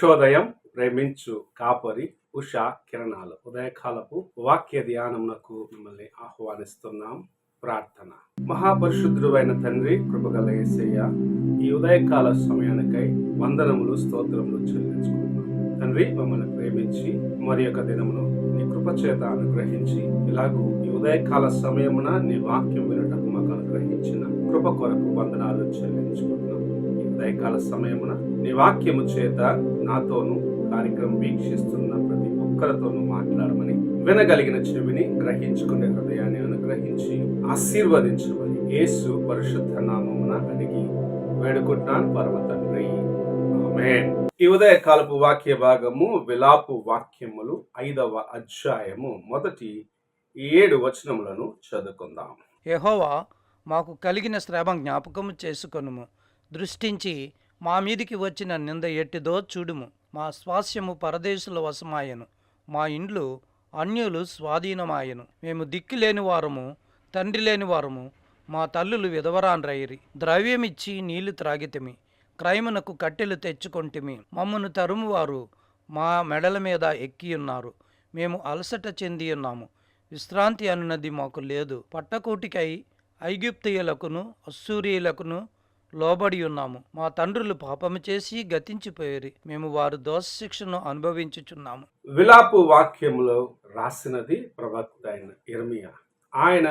ఉషోదయం ప్రేమించు కాపరి ఉషా కిరణాలు ఉదయకాలపు వాక్య ధ్యానమునకు మిమ్మల్ని ఆహ్వానిస్తున్నాం. ప్రార్థన. మహాపరిశుద్ధుడు అయిన తండ్రి, కృపగల యేసయ్య, ఈ ఉదయకాల సమయానికై వందనములు స్తోత్రములు చెల్లించుకుంటున్నాం. తండ్రి, మమ్మల్ని ప్రేమించి మరి యొక్క దినమును నీ కృప చేత అనుగ్రహించి ఇలాగూ ఈ ఉదయకాల సమయమున నీ వాక్యం వినటకు మాకు అనుగ్రహించిన కృప కొరకు వందనాలు చెల్లించుకుంటున్నాం. ఈ ఉదయకాల సమయమున నీ వాక్యము చేత నాతోనూ కార్యక్రమం వీక్షిస్తున్న ప్రతి ఒక్కరితోనూ మాట్లాడమని, వినగలిగిన చెవిని గ్రహించుకునే హృదయాన్ని అనుగ్రహించి ఆశీర్వదించమని యేసు పరిశుద్ధ నామమున అడిగి వేడుకుంటాను పరమ తండ్రి, ఆమేన్. ఈ ఉదయకాలపు వాక్య భాగము విలాపు వాక్యములు 5వ అధ్యాయము మొదటి 7 వచనములను చదువుకుందాం. యెహోవా మాకు కలిగిన శ్రమ జ్ఞాపకము చేసుకొనుము, దృష్టించి మా మీదికి వచ్చిన నింద ఎట్టిదో చూడుము. మా స్వాస్యము పరదేశుల వశమాయను, మా ఇండ్లు అన్యులు స్వాధీనమాయను. మేము దిక్కు లేని వారము, తండ్రి లేని వారము, మా తల్లులు విధవరాండ్రైరి. ద్రవ్యమిచ్చి నీళ్లు త్రాగితిమి, క్రైమునకు కట్టెలు తెచ్చుకొంటిమి. మమ్మను తరుమువారు మా మెడల మీద ఎక్కియున్నారు. మేము అలసట చెంది ఉన్నాము, విశ్రాంతి అనున్నది మాకు లేదు. పట్టకోటికై ఐగుప్తీయులకును అస్సూరీయులకును లోబడి ఉన్నాము. మా తండ్రులు పాపము చేసి గతించిపోయారు, మేము వారు దోష శిక్షను అనుభవించుచున్నాము. విలాపు వాక్యములో రాసినది ప్రవక్త అయిన యిర్మీయా. ఆయన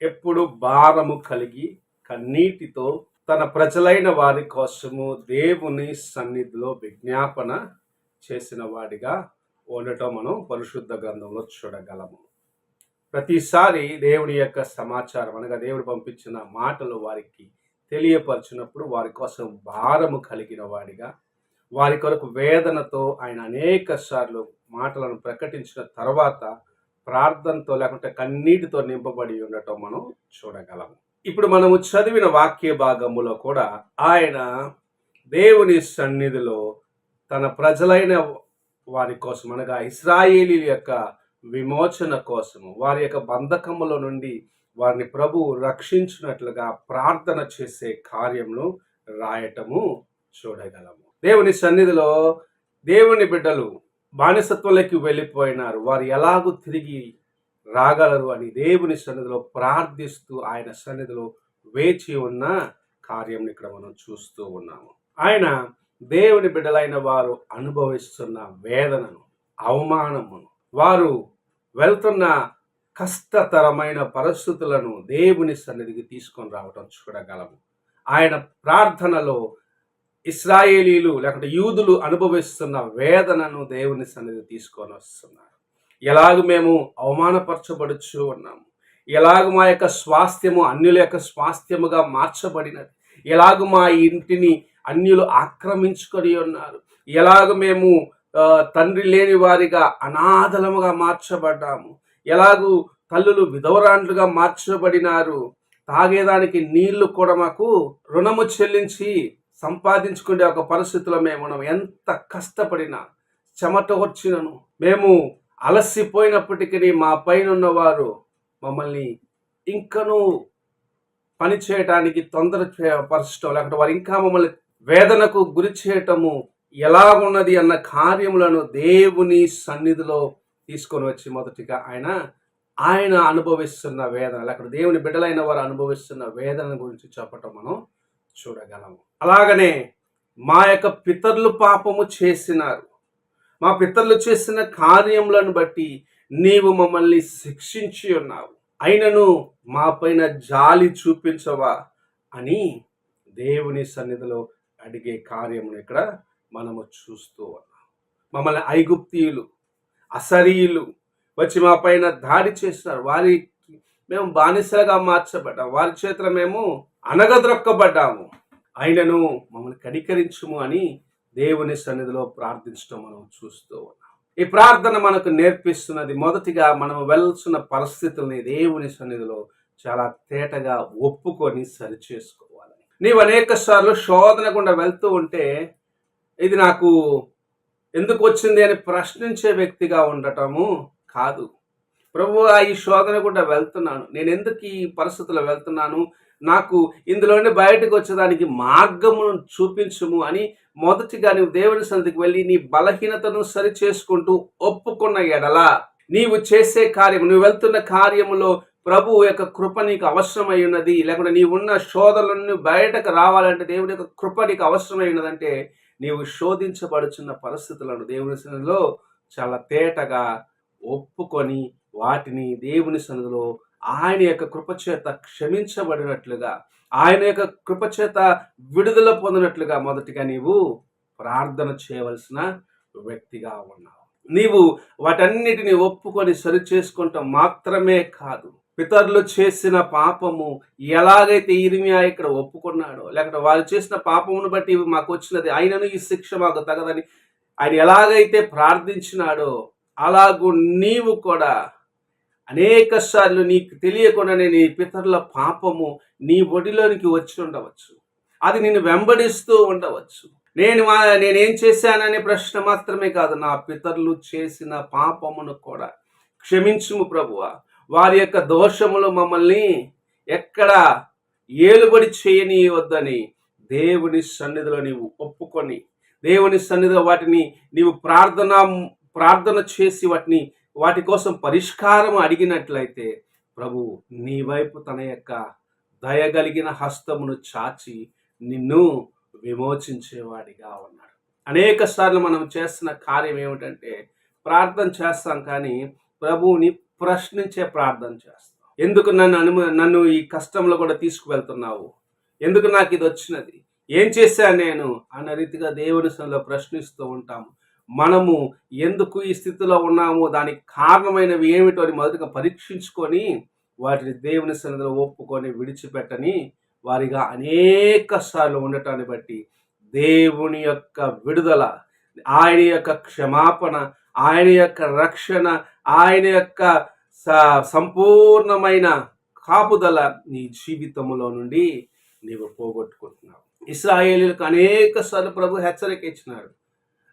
ఎప్పుడు భారము కలిగి కన్నీటితో తన ప్రజలైన వారి కోసము దేవుని సన్నిధిలో విజ్ఞాపన చేసిన వాడిగా ఉండటం మనం పరిశుద్ధ గ్రంథంలో చూడగలము. ప్రతిసారి దేవుని యొక్క సమాచారం అనగా దేవుడు పంపించిన మాటలు వారికి తెలియపరిచినప్పుడు వారి కోసం భారము కలిగిన వాడిగా, వారి కొరకు వేదనతో ఆయన అనేక సార్లు మాటలను ప్రకటించిన తర్వాత ప్రార్థనతో లేకుంటే కన్నీటితో నింపబడి ఉండటం మనం చూడగలము. ఇప్పుడు మనము చదివిన వాక్య భాగములో కూడా ఆయన దేవుని సన్నిధిలో తన ప్రజలైన వారి కోసం అనగా ఇశ్రాయేలీల యొక్క విమోచన కోసము, వారి యొక్క బంధకముల నుండి వారిని ప్రభువు రక్షించినట్లుగా ప్రార్థన చేసే కార్యమును రాయటము చూడగలము. దేవుని సన్నిధిలో దేవుని బిడ్డలు బానిసత్వంలోకి వెళ్ళిపోయినారు, వారు ఎలాగూ తిరిగి రాగలరు అని దేవుని సన్నిధిలో ప్రార్థిస్తూ ఆయన సన్నిధిలో వేచి ఉన్న కార్యం ఇక్కడ మనం చూస్తూ ఉన్నాము. ఆయన దేవుని బిడ్డలైన వారు అనుభవిస్తున్న వేదనను, అవమానమును, వారు వెళ్తున్న కష్టతరమైన పరిస్థితులను దేవుని సన్నిధికి తీసుకొని రావటం చూడగలము. ఆయన ప్రార్థనలో ఇశ్రాయేలీలు లేకుంటే యూదులు అనుభవిస్తున్న వేదనను దేవుని సన్నిధికి తీసుకొని వస్తున్నారు. ఎలాగ మేము అవమానపరచబడుచు ఉన్నాము, ఎలాగ మా యొక్క స్వాస్థ్యము అన్యుల యొక్క స్వాస్థ్యముగా మార్చబడినది, ఎలాగ మా ఇంటిని అన్యులు ఆక్రమించుకొని ఉన్నారు, ఎలాగ మేము తండ్రి లేని వారిగా అనాథలముగా మార్చబడ్డాము, ఎలాగూ తల్లులు విధవరాండ్లుగా మార్చబడినారు, తాగేదానికి నీళ్లు కూడా మాకు రుణము చెల్లించి సంపాదించుకునే ఒక పరిస్థితిలో మేము ఎంత కష్టపడినా చెమట వచ్చినను మేము అలసిపోయినప్పటికీ మా పైన ఉన్నవారు మమ్మల్ని ఇంకనూ పని చేయటానికి తొందరపరచడం లేకపోతే వారు ఇంకా మమ్మల్ని వేదనకు గురి చేయటము ఎలాగున్నది అన్న కార్యములను దేవుని సన్నిధిలో తీసుకొని వచ్చి మొదటిగా ఆయన అనుభవిస్తున్న వేదన లేకపోతే దేవుని బిడ్డలైన వారు అనుభవిస్తున్న వేదన గురించి చెప్పటం మనం చూడగలము. అలాగనే మా యొక్క పితరులు పాపము చేసినారు, మా పితరులు చేసిన కార్యములను బట్టి నీవు మమ్మల్ని శిక్షించి ఉన్నావు, అయినను మా పైన జాలి చూపించవా అని దేవుని సన్నిధిలో అడిగే కార్యమును ఇక్కడ మనము చూస్తూ ఉన్నాం. మమ్మల్ని ఐగుప్తీయులు అసరీయులు వచ్చి మా పైన దాడి చేసినారు, వారికి మేము బానిసలుగా మార్చబడ్డాము, వారి చేతుల మేము అనగద్రొక్కబడ్డాము, అయినను మమ్మల్ని కనికరించుము అని దేవుని సన్నిధిలో ప్రార్థించడం మనం చూస్తూ ఉన్నాం. ఈ ప్రార్థన మనకు నేర్పిస్తున్నది మొదటిగా మనం వెళ్ళాల్సిన పరిస్థితుల్ని దేవుని సన్నిధిలో చాలా తేటగా ఒప్పుకొని సరిచేసుకోవాలని. నీవు అనేక సార్లు శోధన గుండా వెళ్తూ ఉంటే ఇది నాకు ఎందుకు వచ్చింది అని ప్రశ్నించే వ్యక్తిగా ఉండటము కాదు. ప్రభువా, ఈ శోధన కూడా వెళ్తున్నాను, నేను ఎందుకు ఈ పరిస్థితుల్లో వెళ్తున్నాను, నాకు ఇందులోనే బయటకు వచ్చేదానికి మార్గమును చూపించుము అని మొదటిగా నువ్వు దేవుని సన్నిధికి వెళ్ళి నీ బలహీనతను సరి చేసుకుంటూ ఒప్పుకున్న ఎడల నీవు చేసే కార్యము, నువ్వు వెళ్తున్న కార్యములో ప్రభు యొక్క కృప నీకు అవసరమై ఉన్నది, లేకుంటే నీవున్న శోధనలను బయటకు రావాలంటే దేవుని యొక్క కృప నీకు అవసరమై ఉన్నదంటే నీవు శోధించబడుచున్న పరిస్థితులను దేవుని సన్నిధిలో చాలా తేటగా ఒప్పుకొని వాటిని దేవుని సన్నిధిలో ఆయన యొక్క కృపచేత క్షమించబడినట్లుగా, ఆయన యొక్క కృపచేత విడుదల పొందినట్లుగా మొదటిగా నీవు ప్రార్థన చేయవలసిన వ్యక్తిగా ఉన్నావు. నీవు వాటన్నిటిని ఒప్పుకొని సరి చేసుకుంటాం మాత్రమే కాదు, పితరులు చేసిన పాపము ఎలాగైతే ఇర్మియా ఇక్కడ ఒప్పుకున్నాడో, లేకపోతే వారు చేసిన పాపమును బట్టి మాకు వచ్చినది, ఆయనను ఈ శిక్ష మాకు తగదని ఆయన ఎలాగైతే ప్రార్థించినాడో అలాగూ నీవు కూడా అనేక సార్లు నీకు తెలియకుండానే నీ పితరుల పాపము నీ ఒడిలోనికి వచ్చి ఉండవచ్చు, అది నిన్ను వెంబడిస్తూ ఉండవచ్చు. నేనేం చేశాననే ప్రశ్న మాత్రమే కాదు, నా పితరులు చేసిన పాపమును కూడా క్షమించుము ప్రభువా, వారి యొక్క దోషములు మమ్మల్ని ఎక్కడ ఏలుబడి చేయనీయవద్దని దేవుని సన్నిధిలో నీవు ఒప్పుకొని, దేవుని సన్నిధిలో వాటిని నీవు ప్రార్థన చేసి వాటి కోసం పరిష్కారం అడిగినట్లయితే ప్రభు నీ వైపు తన యొక్క దయగలిగిన హస్తమును చాచి నిన్ను విమోచించేవాడిగా ఉన్నాడు. అనేక సార్లు మనం చేస్తున్న కార్యం ఏమిటంటే ప్రార్థన చేస్తాం, కానీ ప్రభువుని ప్రశ్నించే ప్రార్థన చేస్తాం. ఎందుకు నన్ను ఈ కష్టంలో కూడా తీసుకువెళ్తున్నావు, ఎందుకు నాకు ఇది వచ్చినది, ఏం చేశాను నేను అన్న రీతిగా దేవుని సన్నిధిలో ప్రశ్నిస్తూ ఉంటాము. మనము ఎందుకు ఈ స్థితిలో ఉన్నాము, దానికి కారణమైనవి ఏమిటో అని మొదటగా పరీక్షించుకొని వాటిని దేవుని సన్నిధిలో ఒప్పుకొని విడిచిపెట్టని వారిగా అనేక సార్లు ఉండటాన్ని బట్టి దేవుని యొక్క విడుదల, ఆయన యొక్క క్షమాపణ, ఆయన యొక్క రక్షణ, ఆయన యొక్క సంపూర్ణమైన కాపుదల నీ జీవితంలో నుండి నీవు పోగొట్టుకుంటున్నావు. ఇశ్రాయేలీయులకు అనేక సార్లు ప్రభు హెచ్చరిక ఇచ్చినాడు,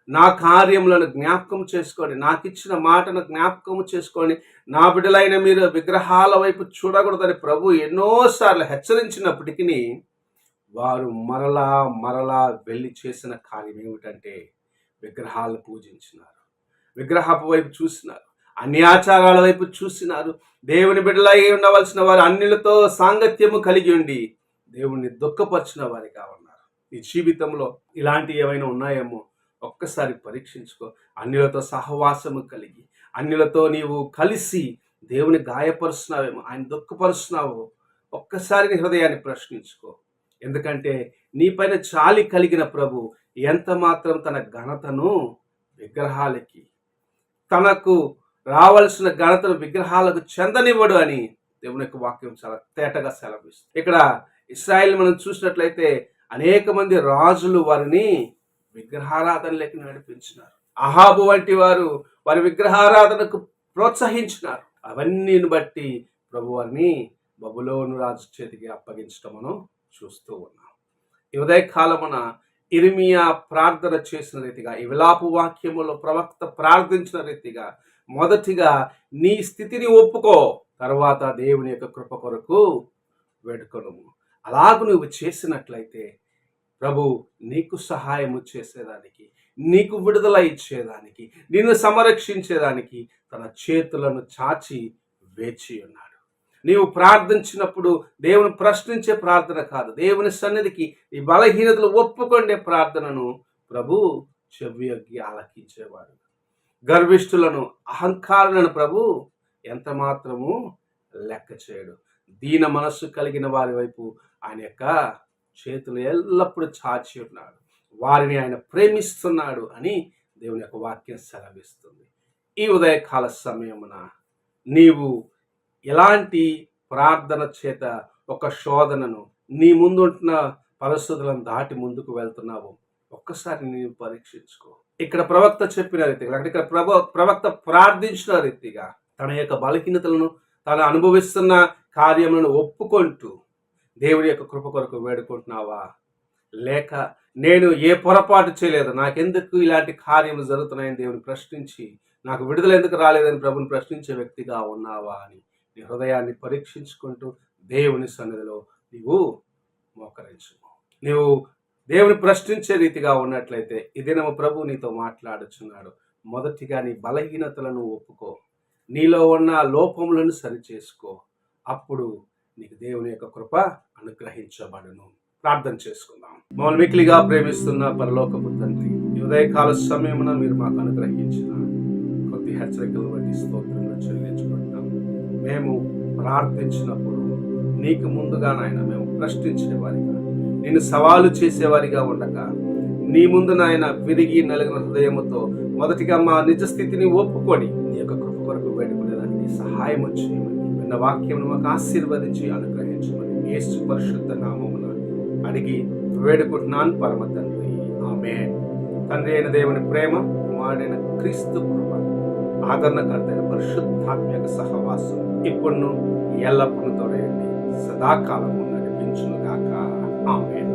నా కార్యములను జ్ఞాపకం చేసుకోండి, నాకు ఇచ్చిన మాటను జ్ఞాపకం చేసుకోండి, నా బిడ్డలైన మీరు విగ్రహాల వైపు చూడకూడదని ప్రభు ఎన్నోసార్లు హెచ్చరించినప్పటికీ వారు మరలా వెళ్ళి చేసిన కార్యం ఏమిటంటే విగ్రహాలు పూజించినారు, విగ్రహపు వైపు చూసినారు, అన్యాచారాల వైపు చూసినారు. దేవుని బిడ్డలై ఉండవలసిన వారు అన్యులతో సాంగత్యము కలిగి ఉండి దేవుణ్ణి దుఃఖపరిచిన వారిగా ఉన్నారు. నీ జీవితంలో ఇలాంటివి ఏమైనా ఉన్నాయేమో ఒక్కసారి పరీక్షించుకో. అన్యులతో సహవాసము కలిగి, అన్యులతో నీవు కలిసి దేవుని గాయపరుస్తున్నావేమో, ఆయన దుఃఖపరుస్తున్నావు, ఒక్కసారి నీ హృదయాన్ని ప్రశ్నించుకో. ఎందుకంటే నీపైన చాలి కలిగిన ప్రభు ఎంత మాత్రం తన ఘనతను విగ్రహాలకి, తనకు రావలసిన ఘనతను విగ్రహాలకు చెందనివ్వడు అని దేవుని యొక్క వాక్యం చాలా తేటగా సెలవిస్తుంది. ఇక్కడ ఇశ్రాయేల్ మనం చూసినట్లయితే అనేక మంది రాజులు వారిని విగ్రహారాధనలోకి నడిపించినారు. అహాబు వంటి వారి విగ్రహారాధనకు ప్రోత్సహించినారు. అవన్నీని బట్టి ప్రభు వారిని బబులోను రాజు చేతికి అప్పగించడం మనం చూస్తూ ఉన్నాం. ఈ ఉదయకాలమున ఇర్మియా ప్రార్థన చేసిన రీతిగా, ఈ విలాపు వాక్యములో ప్రవక్త ప్రార్థించిన రీతిగా మొదటిగా నీ స్థితిని ఒప్పుకో, తర్వాత దేవుని యొక్క కృప కొరకు వేడుకొను. అలాగూ నువ్వు చేసినట్లయితే ప్రభు నీకు సహాయము చేసేదానికి, నీకు విడుదల ఇచ్చేదానికి, నిన్ను సంరక్షించేదానికి తన చేతులను చాచి వేచి ఉన్నాడు. నీవు ప్రార్థించినప్పుడు దేవుని ప్రశ్నించే ప్రార్థన కాదు, దేవుని సన్నిధికి ఈ బలహీనతలు ఒప్పుకొండే ప్రార్థనను ప్రభు చెవియొగ్గి ఆలకించేవాడు. గర్విష్ఠులను, అహంకారులను ప్రభు ఎంత మాత్రము లెక్క చేయడు. దీన మనస్సు కలిగిన వారి వైపు ఆయన యొక్క చేతులు ఎల్లప్పుడూ చాచి ఉన్నాడు, వారిని ఆయన ప్రేమిస్తున్నాడు అని దేవుని యొక్క వాక్యం సెలవిస్తుంది. ఈ ఉదయకాల సమయమున నీవు ఎలాంటి ప్రార్థన చేత ఒక శోధనను, నీ ముందుంటున్న పరిస్థితులను దాటి ముందుకు వెళ్తున్నావు ఒక్కసారి నీవు పరీక్షించుకో. ఇక్కడ ప్రవక్త చెప్పిన రీతిగా, ఇక్కడ ప్రవక్త ప్రార్థించిన రీతిగా తన యొక్క బలహీనతలను, తను అనుభవిస్తున్న కార్యములను ఒప్పుకుంటూ దేవుని యొక్క కృప కొరకు వేడుకుంటున్నావా? లేక నేను ఏ పొరపాటు చేయలేదు, నాకెందుకు ఇలాంటి కార్యములు జరుగుతున్నాయని దేవుని ప్రశ్నించి, నాకు విడుదల ఎందుకు రాలేదని ప్రభుని ప్రశ్నించే వ్యక్తిగా ఉన్నావా అని నీ హృదయాన్ని పరీక్షించుకుంటూ దేవుని సన్నిధిలో నీవు మోకరించు. నీవు దేవుని ప్రశ్నించే రీతిగా ఉన్నట్లయితే ఈ దినము ప్రభు నీతో మాట్లాడుచున్నాడు. మొదటిగా నీ బలహీనతలను ఒప్పుకో, నీలో ఉన్న లోపములను సరిచేసుకో. అప్పుడు నీకు దేవుని యొక్క కృప అనుగ్రహించబడును. ప్రార్థన చేసుకుందాం. మమ్మల్ని మిక్కిలిగా ప్రేమిస్తున్న పరలోకపు తండ్రి, ఈ ఉదయకాల సమయమున మీరు మాకు అనుగ్రహించిన కొద్ది హెచ్చరికలు బట్టి స్తోత్రములు చెల్లించుకుంటాం. మేము ప్రార్థించినప్పుడు నీకు ముందుగా నాయన మేము ప్రశ్నించే వారిగా, నిన్ను సవాలు చేసేవారిగా ఉండగా, నీ ముందు నాయన విరిగి నలిగిన హృదయముతో మొదటిగా మా నిజ స్థితిని ఒప్పుకొని నీ యొక్క కృప కొరకు వేడుకునేదానికి సహాయం చేయమని, విన్న వాక్యమును మాకు ఆశీర్వదించి అనుగ్రహించమని యేసు పరిశుద్ధ నామమున అడిగి వేడుకుంటున్నాను పరమ తండ్రి. ఆమేన్. తండ్రి అయిన దేవుని ప్రేమ, కుమారుడైన క్రీస్తు కృప, ఆదరణకర్త అయిన పరిశుద్ధాత్మక సహవాసం ఇప్పుడును ఎల్లప్పుడూ తోడయండి, సదాకాలము నడిపించునుగాక. ఆమేన్.